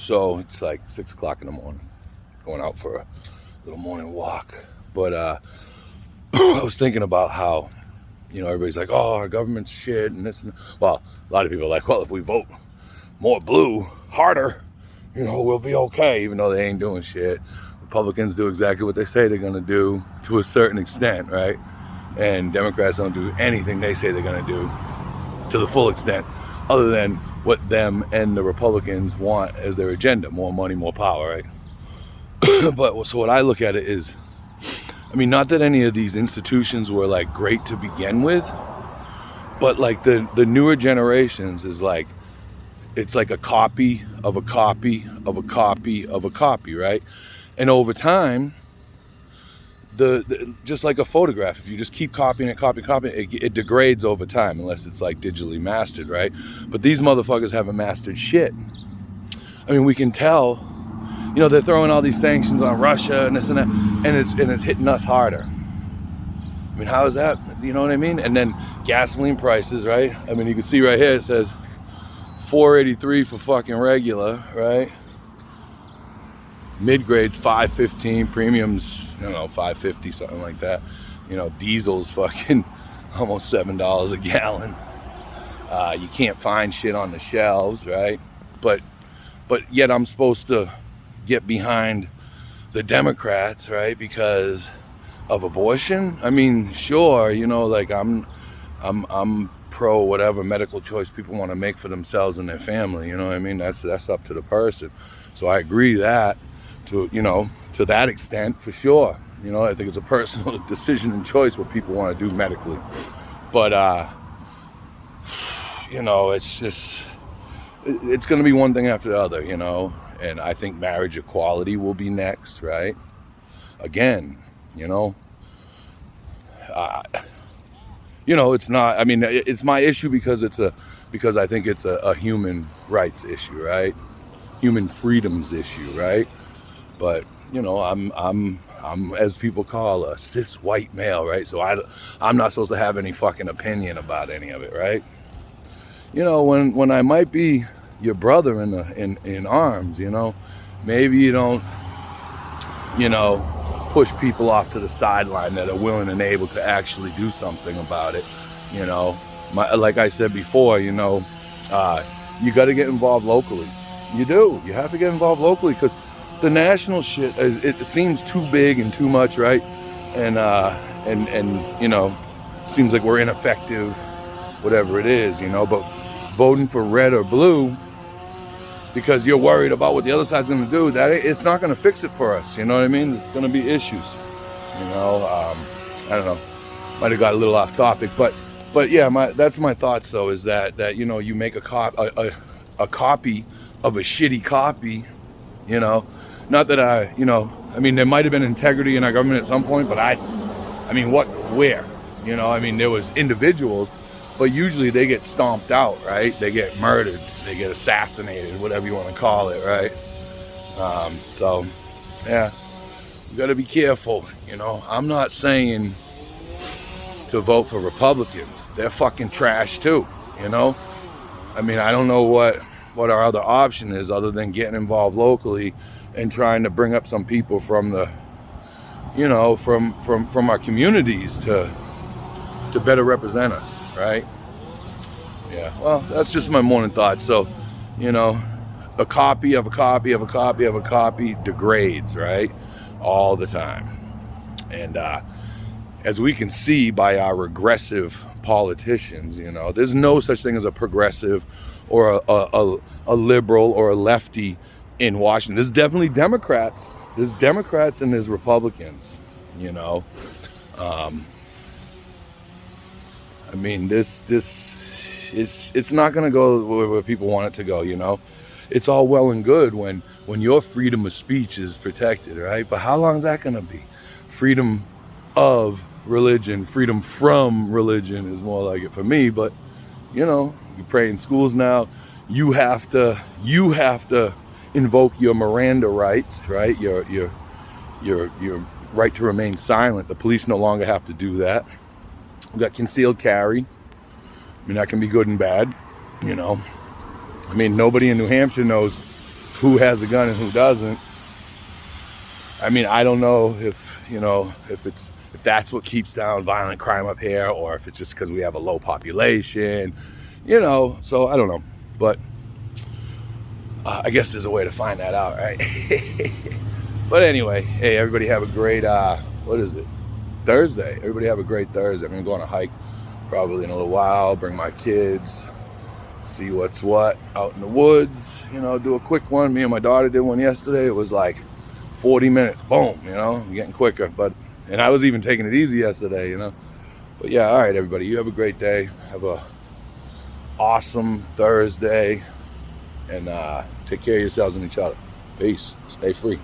So it's like 6 o'clock in the morning, going out for a little morning walk. But I was thinking about how, everybody's like, oh, our government's shit and this. And well, a lot of people are like, well, if we vote more blue, harder, we'll be okay, even though they ain't doing shit. Republicans do exactly what they say they're going to do to a certain extent, right? And Democrats don't do anything they say they're going to do to the full extent, other than what them and the Republicans want as their agenda: more money, more power, right? But so what I look at it is, not that any of these institutions were like great to begin with, but like the newer generations is like, it's like a copy of a copy of a copy of a copy, right? And over time, the just like a photograph, if you just keep copying it, it degrades over time, unless it's like digitally mastered, right? But these motherfuckers haven't mastered shit. We can tell, they're throwing all these sanctions on Russia and this and that, and it's hitting us harder. How is that? You know what I mean? And then gasoline prices, right? You can see right here, it says $4.83 for fucking regular, right? Mid-grades $5.15, premiums, $5.50, something like that. Diesel's fucking almost $7 a gallon. You can't find shit on the shelves, right? But yet I'm supposed to get behind the Democrats, right? Because of abortion. Sure, I'm pro whatever medical choice people want to make for themselves and their family. That's up to the person. So I agree that to that extent, for sure. I think it's a personal decision and choice what people want to do medically. But it's just, it's going to be one thing after the other, and I think marriage equality will be next, right? Again, it's not, it's my issue because I think it's a human rights issue, right? Human freedoms issue, right? But, I'm as people call a cis white male, right? So I'm not supposed to have any fucking opinion about any of it, right? When I might be your brother in arms, maybe you don't, push people off to the sideline that are willing and able to actually do something about it. Like I said before, you got to get involved locally. You do. You have to get involved locally, because the national shit, it seems too big and too much, right? And seems like we're ineffective, whatever it is, But voting for red or blue because you're worried about what the other side's going to do, it's not going to fix it for us. You know what I mean? There's going to be issues. I don't know. Might have got a little off topic, but yeah, that's my thoughts though. Is that you make a copy of a shitty copy. Not that there might have been integrity in our government at some point, but where? There was individuals, but usually they get stomped out, right? They get murdered, they get assassinated, whatever you want to call it, right? So, yeah, you got to be careful. I'm not saying to vote for Republicans. They're fucking trash too. I don't know what our other option is other than getting involved locally and trying to bring up some people from the, from our communities to better represent us, right? Yeah, well, that's just my morning thoughts. So, a copy of a copy of a copy of a copy degrades, right? All the time. And as we can see by our regressive politicians, there's no such thing as a progressive or a liberal or a lefty in Washington. There's definitely Democrats. There's Democrats and there's Republicans, it's not going to go where people want it to go, It's all well and good when your freedom of speech is protected, right? But how long is that going to be? Freedom of religion, freedom from religion is more like it for me. But, you pray in schools now. You have to invoke your Miranda rights, right? Your right to remain silent. The police no longer have to do that. We got concealed carry. That can be good and bad, Nobody in New Hampshire knows who has a gun and who doesn't. I mean, I don't know if, if that's what keeps down violent crime up here, or if it's just because we have a low population, so I don't know. But I guess there's a way to find that out, right? But anyway, hey, everybody have a great, what is it? Thursday. Everybody have a great Thursday. I'm going to go on a hike probably in a little while, bring my kids, see what's what out in the woods, do a quick one. Me and my daughter did one yesterday. It was like 40 minutes, boom, getting quicker. And I was even taking it easy yesterday, But yeah, all right, everybody, you have a great day. Have a awesome Thursday, and take care of yourselves and each other. Peace. Stay free.